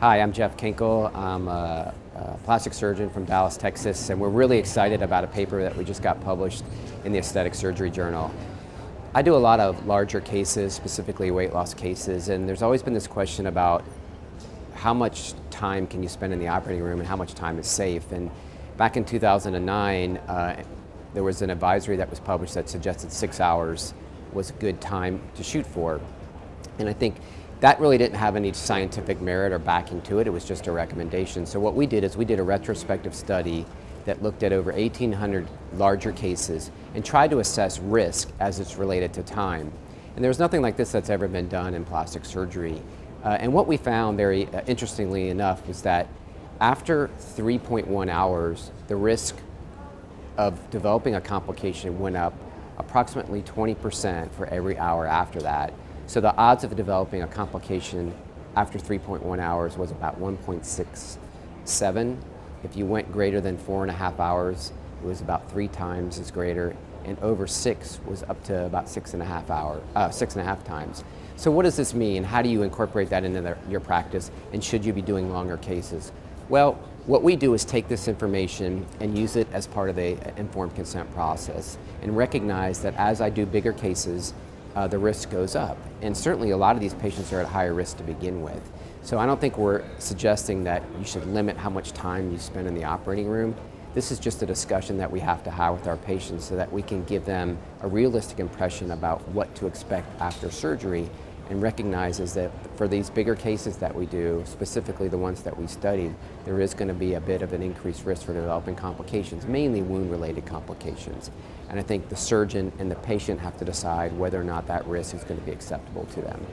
Hi, I'm Jeff Kinkle. I'm a plastic surgeon from Dallas, Texas, and we're really excited about a paper that we just got published in the Aesthetic Surgery Journal. I do a lot of larger cases, specifically weight loss cases, and there's always been this question about how much time can you spend in the operating room and how much time is safe. And back in 2009, there was an advisory that was published that suggested 6 hours was a good time to shoot for. And I think that really didn't have any scientific merit or backing to it. It was just a recommendation. So what we did is we did a retrospective study that looked at over 1,800 larger cases and tried to assess risk as it's related to time. And there's nothing like this that's ever been done in plastic surgery. And what we found, very interestingly enough, was that after 3.1 hours, the risk of developing a complication went up approximately 20% for every hour after that. So the odds of developing a complication after 3.1 hours was about 1.67. If you went greater than 4.5 hours, it was about 3 times as greater, and over 6 was up to about 6.5 times. So what does this mean? How do you incorporate that into your practice, and should you be doing longer cases? Well, what we do is take this information and use it as part of the informed consent process and recognize that as I do bigger cases, the risk goes up. And certainly a lot of these patients are at higher risk to begin with. So I don't think we're suggesting that you should limit how much time you spend in the operating room. This is just a discussion that we have to have with our patients so that we can give them a realistic impression about what to expect after surgery, and recognizes that for these bigger cases that we do, specifically the ones that we studied, there is going to be a bit of an increased risk for developing complications, mainly wound-related complications. And I think the surgeon and the patient have to decide whether or not that risk is going to be acceptable to them.